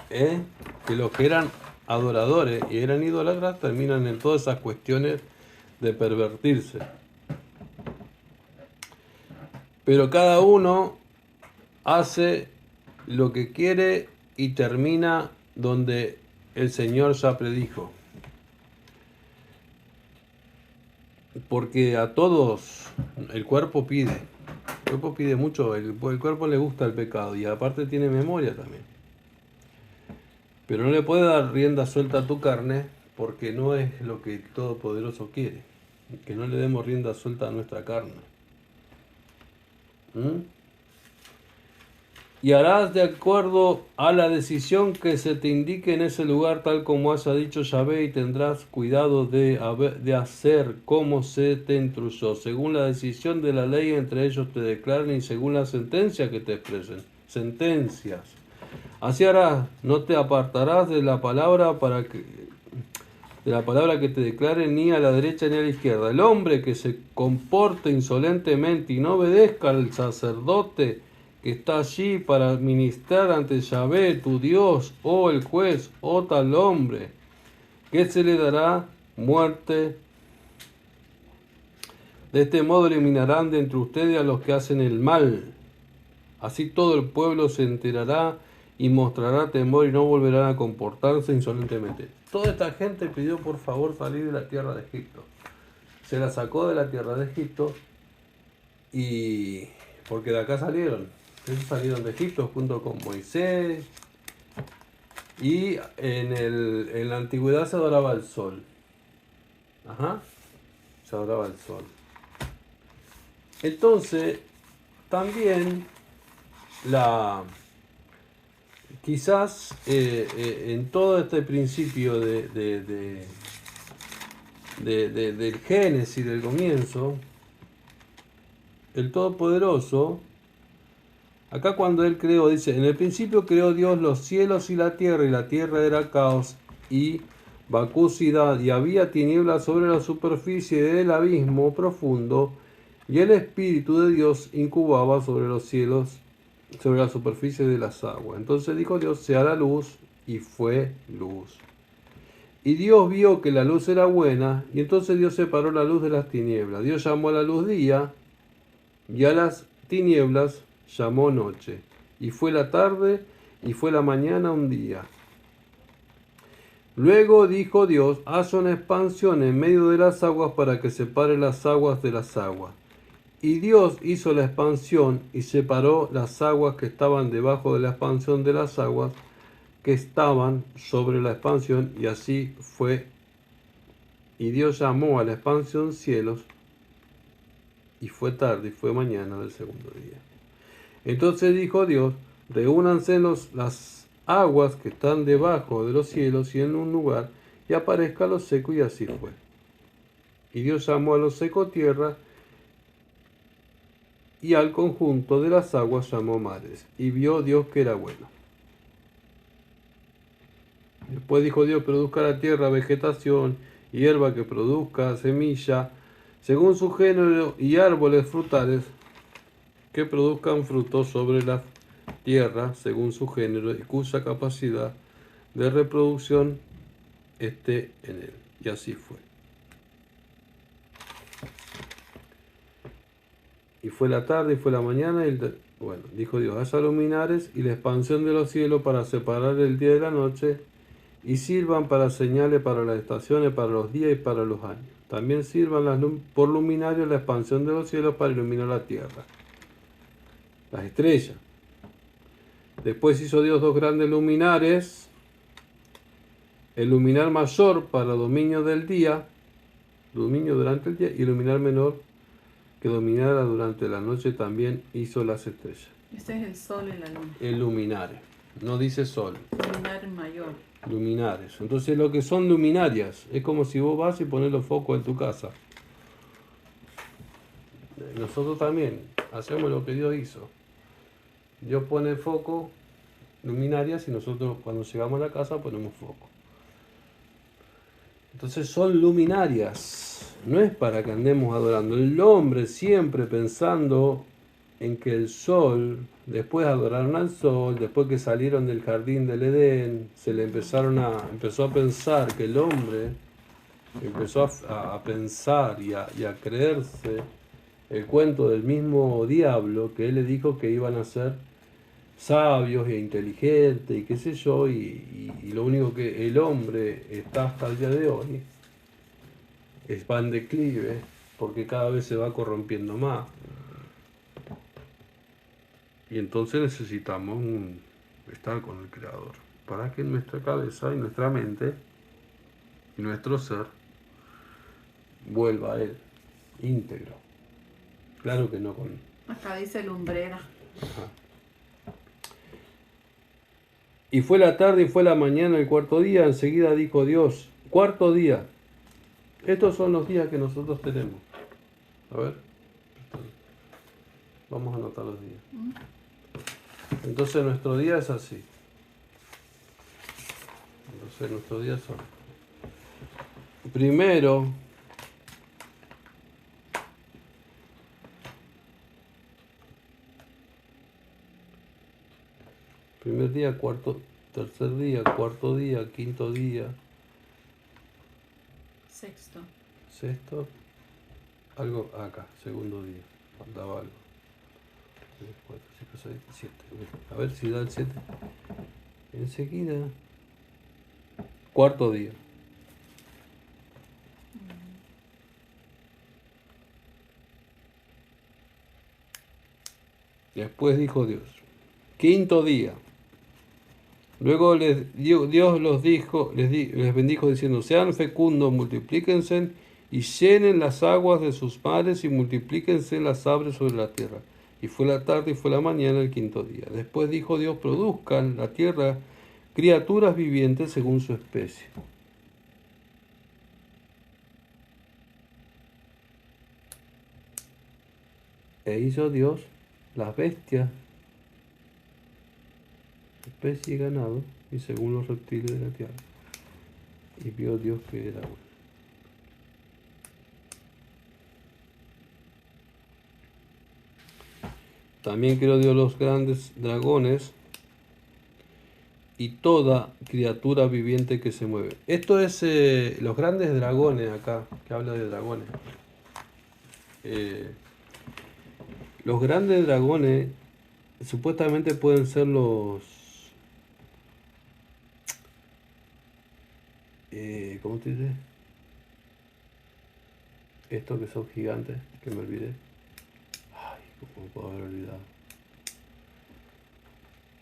que los que eran adoradores y eran idólatras terminan en todas esas cuestiones de pervertirse. Pero cada uno hace lo que quiere y termina donde el Señor ya predijo. Porque a todos el cuerpo pide. El cuerpo pide mucho, el cuerpo le gusta el pecado y aparte tiene memoria también. Pero no le puede dar rienda suelta a tu carne porque no es lo que el Todopoderoso quiere. Que no le demos rienda suelta a nuestra carne. Y harás de acuerdo a la decisión que se te indique en ese lugar, tal como haya dicho Yahvé, y tendrás cuidado de hacer como se te instruyó, según la decisión de la ley entre ellos te declaren y según la sentencia que te expresen. Sentencias. Así harás, no te apartarás de la palabra que te declare ni a la derecha ni a la izquierda. El hombre que se comporte insolentemente y no obedezca al sacerdote que está allí para ministrar ante Yahvé, tu Dios, o el juez, o tal hombre, que se le dará muerte. De este modo eliminarán de entre ustedes a los que hacen el mal. Así todo el pueblo se enterará y mostrará temor y no volverán a comportarse insolentemente. Toda esta gente pidió por favor salir de la tierra de Egipto. Se la sacó de la tierra de Egipto y porque de acá salieron. Ellos salieron de Egipto junto con Moisés y en la antigüedad se adoraba el sol. Se adoraba el sol. Entonces, también quizás en todo este principio del Génesis, del comienzo, el Todopoderoso, acá cuando Él creó, dice, en el principio creó Dios los cielos y la tierra era caos y vacuidad, y había tinieblas sobre la superficie del abismo profundo, y el Espíritu de Dios incubaba sobre los cielos, sobre la superficie de las aguas. Entonces dijo Dios, sea la luz, y fue luz. Y Dios vio que la luz era buena, y entonces Dios separó la luz de las tinieblas. Dios llamó a la luz día, y a las tinieblas llamó noche. Y fue la tarde, y fue la mañana un día. Luego dijo Dios, haz una expansión en medio de las aguas para que separe las aguas de las aguas. Y Dios hizo la expansión y separó las aguas que estaban debajo de la expansión de las aguas que estaban sobre la expansión, y así fue. Y Dios llamó a la expansión cielos, y fue tarde y fue mañana del segundo día. Entonces dijo Dios, reúnanse las aguas que están debajo de los cielos y en un lugar, y aparezca lo seco, y así fue. Y Dios llamó a lo seco tierra, y al conjunto de las aguas llamó mares, y vio Dios que era bueno. Después dijo Dios, produzca la tierra vegetación, hierba que produzca semilla, según su género, y árboles frutales que produzcan frutos sobre la tierra, según su género, y cuya capacidad de reproducción esté en él. Y así fue. Y fue la tarde y fue la mañana, bueno, dijo Dios, haya luminares y la expansión de los cielos para separar el día de la noche, y sirvan para señales para las estaciones, para los días y para los años. También sirvan por luminarios la expansión de los cielos para iluminar la tierra, las estrellas. Después hizo Dios dos grandes luminares, el luminar mayor para dominio del día, dominio durante el día, y el luminar menor que dominara durante la noche, también hizo las estrellas. Este es el sol y la luna. El luminares, no dice sol. Luminares mayor. Luminares. Entonces lo que son luminarias, es como si vos vas y pones los focos en tu casa. Nosotros también hacemos lo que Dios hizo. Dios pone foco, luminarias, y nosotros cuando llegamos a la casa ponemos foco. Entonces son luminarias, no es para que andemos adorando. El hombre siempre pensando en que el sol, después adoraron al sol, después que salieron del jardín del Edén, empezó a pensar que el hombre empezó a pensar y a creerse el cuento del mismo diablo, que él le dijo que iban a ser sabios e inteligentes y qué sé yo, y lo único que el hombre está hasta el día de hoy va en declive, porque cada vez se va corrompiendo más. Y entonces necesitamos estar con el Creador, para que nuestra cabeza y nuestra mente y nuestro ser vuelva a Él, íntegro. Claro que no con... Acá dice lumbrera. Ajá. Y fue la tarde y fue la mañana el cuarto día, enseguida dijo Dios, cuarto día. Estos son los días que nosotros tenemos. A ver, vamos a anotar los días. Entonces nuestro día es así. Entonces nuestros días son... Primero, primer día, cuarto, tercer día, cuarto día, quinto día, Sexto. sexto, algo acá, segundo día, faltaba algo. 3, 4, 5, 6, 7. A ver si da el 7. Enseguida. Cuarto día. Después dijo Dios. Quinto día. Luego Dios les bendijo diciendo, sean fecundos, multiplíquense y llenen las aguas de sus mares y multiplíquense las aves sobre la tierra. Y fue la tarde y fue la mañana el quinto día. Después dijo Dios, produzcan la tierra criaturas vivientes según su especie. E hizo Dios las bestias, especie y ganado, y según los reptiles de la tierra. Y vio Dios que era bueno. También creó Dios los grandes dragones y toda criatura viviente que se mueve. Esto es los grandes dragones acá, que habla de dragones. Los grandes dragones supuestamente pueden ser los... ¿cómo te dice? Estos que son gigantes, que me olvidé. Ay, ¿cómo me puedo haber olvidado?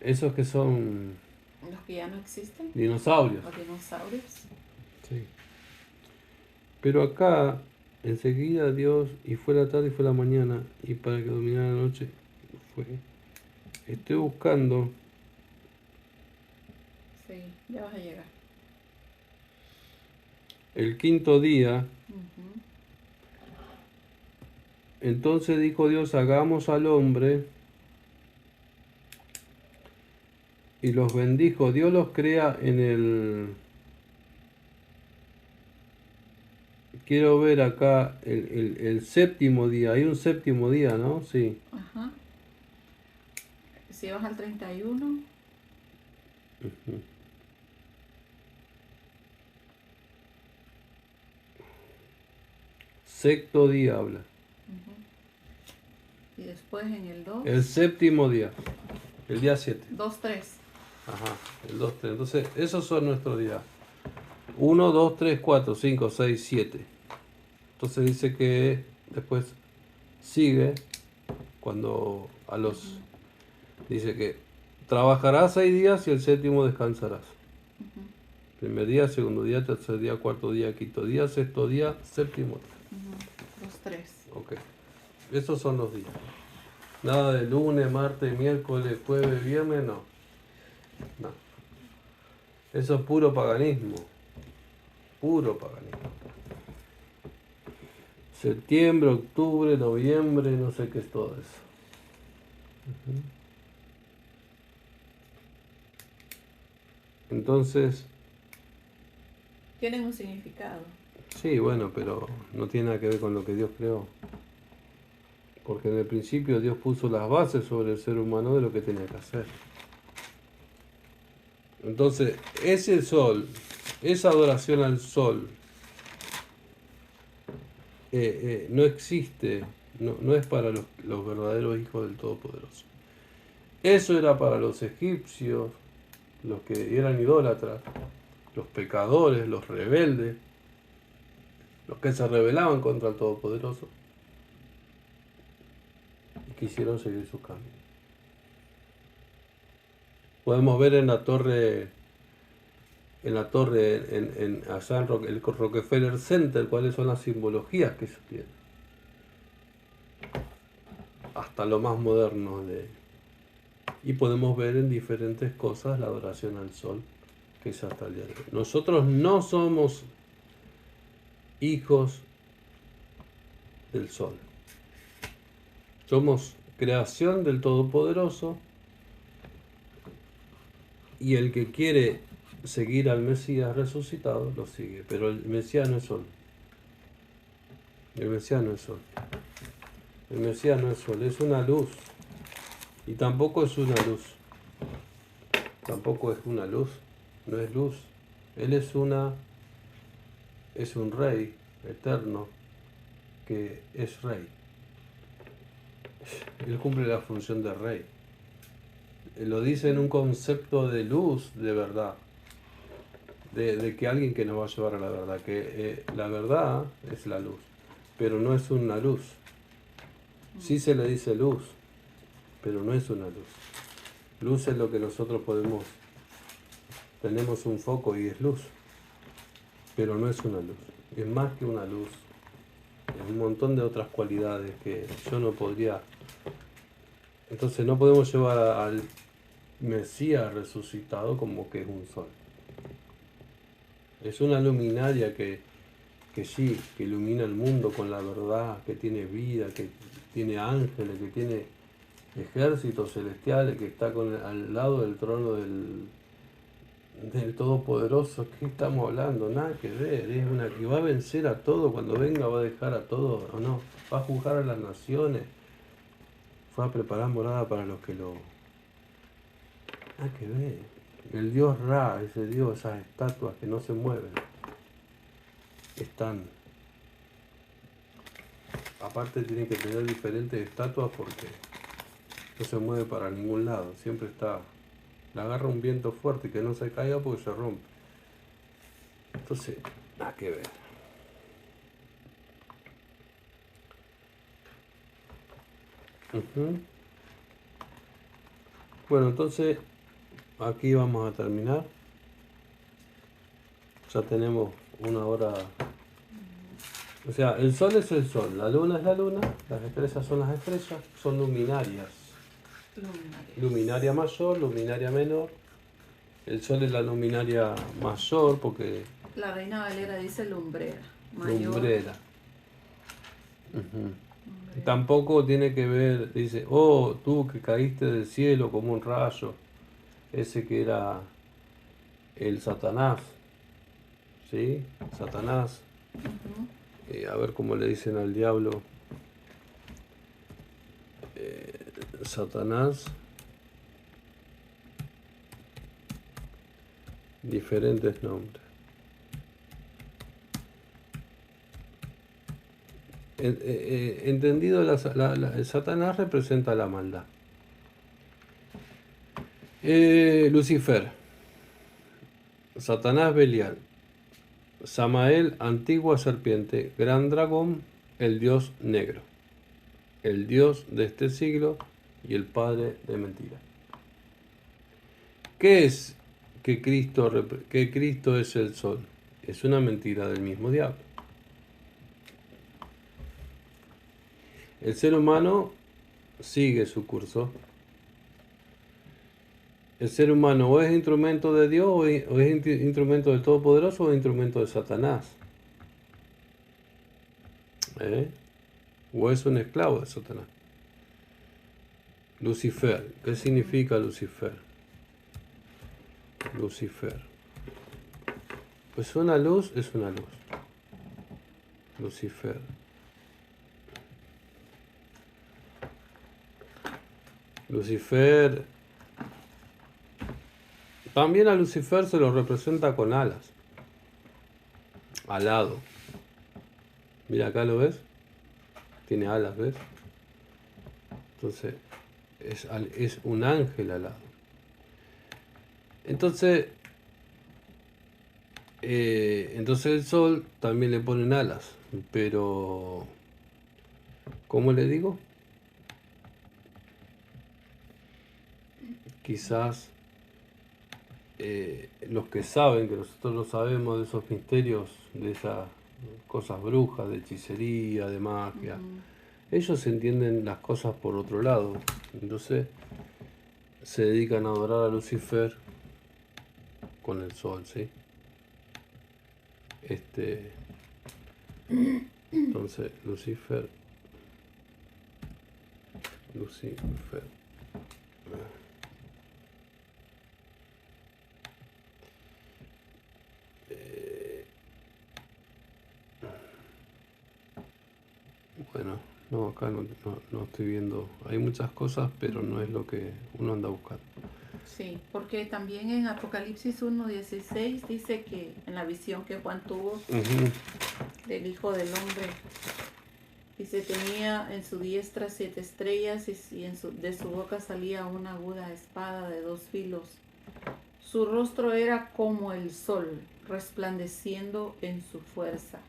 Esos que son... Los que ya no existen. Dinosaurios. Los dinosaurios. Sí. Pero acá, enseguida Dios, y fue la tarde y fue la mañana, y para que dominara la noche, fue. Estoy buscando. Sí, ya vas a llegar. El quinto día. Entonces dijo Dios, hagamos al hombre. Y los bendijo. Dios los crea en el... Quiero ver acá el séptimo día. Hay un séptimo día, ¿no? Sí. Ajá. Si vas al 31. Sexto día habla. Y después en el 2. El séptimo día. El día 7. 2, 3. Ajá, el 2, 3. Entonces, esos son nuestros días. 1, 2, 3, 4, 5, 6, 7. Entonces dice que después sigue cuando a los... Dice que trabajarás 6 días y el séptimo descansarás. Primer día, segundo día, tercer día, cuarto día, quinto día, sexto día, séptimo día. 2, 3. Ok. Esos son los días. Nada de lunes, martes, miércoles, jueves, viernes, no. No. Eso es puro paganismo. Puro paganismo. Septiembre, octubre, noviembre, no sé qué es todo eso. Entonces, Tienen un significado. sí, bueno, pero no tiene nada que ver con lo que Dios creó. Porque en el principio Dios puso las bases sobre el ser humano de lo que tenía que hacer. Entonces, ese sol, esa adoración al sol, no existe, no es para los verdaderos hijos del Todopoderoso. Eso era para los egipcios, los que eran idólatras, los pecadores, los rebeldes, los que se rebelaban contra el Todopoderoso y quisieron seguir su camino. Podemos ver en la torre, allá en el Rockefeller Center, cuáles son las simbologías que ellos tienen. Hasta lo más moderno y podemos ver en diferentes cosas la adoración al sol, que es hasta el día de hoy. Nosotros no somos hijos del sol. Somos creación del Todopoderoso, y el que quiere seguir al Mesías resucitado lo sigue, pero el Mesías no es sol. El Mesías no es sol. El Mesías no es sol, es una luz. Y tampoco es una luz. Tampoco es una luz. No es luz. Él es un rey eterno que es rey. Él cumple la función de rey. Lo dice en un concepto de luz, de verdad. De que alguien que nos va a llevar a la verdad. Que la verdad es la luz. Pero no es una luz. Sí se le dice luz, pero no es una luz. Luz es lo que nosotros tenemos un foco y es luz, pero no es una luz. Es más que una luz. Es un montón de otras cualidades que yo no podría. Entonces no podemos llevar al Mesías resucitado como que es un sol. Es una luminaria que sí, que ilumina el mundo con la verdad, que tiene vida, que tiene ángeles, que tiene ejércitos celestiales, que está al lado del trono del Todopoderoso. ¿Qué estamos hablando? Nada que ver. Es una que va a vencer a todo, cuando venga va a dejar a todo, o no, va a juzgar a las naciones, va a preparar morada para los que lo... Nada que ver. El Dios Ra, ese Dios, esas estatuas que no se mueven, están... Aparte tienen que tener diferentes estatuas porque no se mueve para ningún lado, siempre está... Le agarra un viento fuerte que no se caiga porque se rompe. Entonces, nada que ver. Bueno, entonces aquí vamos a terminar. Ya tenemos una hora. O sea, el sol es el sol, la luna es la luna, las estrellas son las estrellas, son luminarias. Luminaria mayor, luminaria menor. El sol es la luminaria mayor porque... La Reina Valera dice lumbrera. Mayor. Lumbrera. Tampoco tiene que ver, dice, oh, tú que caíste del cielo como un rayo, ese que era el Satanás, ¿sí? Satanás, a ver cómo le dicen al diablo, Satanás, diferentes nombres. Entendido, el Satanás representa la maldad. Lucifer, Satanás Belial, Samael, antigua serpiente, gran dragón, el dios negro, el dios de este siglo y el padre de mentira. ¿Qué es que Cristo es el sol? Es una mentira del mismo diablo. el ser humano sigue su curso. El ser humano o es instrumento de Dios o es instrumento del Todopoderoso o es instrumento de Satanás. O es un esclavo de Satanás. Lucifer. ¿Qué significa Lucifer? Lucifer. Pues una luz es una luz. Lucifer. Lucifer. También a Lucifer se lo representa con alas. Alado. Mira, acá lo ves. Tiene alas, ¿ves? Entonces, es un ángel alado. Entonces el sol también le ponen alas. Pero, ¿cómo le digo? Quizás los que saben, que nosotros no sabemos de esos misterios, de esas cosas brujas, de hechicería, de magia, ellos entienden las cosas por otro lado. Entonces se dedican a adorar a Lucifer con el sol, ¿sí? Entonces, Lucifer. Bueno, no, acá no estoy viendo. Hay muchas cosas, pero no es lo que uno anda buscando. Sí, porque también en Apocalipsis 1:16 dice que en la visión que Juan tuvo del Hijo del Hombre, dice, tenía en su diestra 7 estrellas y de su boca salía una aguda espada de 2 filos. Su rostro era como el sol, resplandeciendo en su fuerza.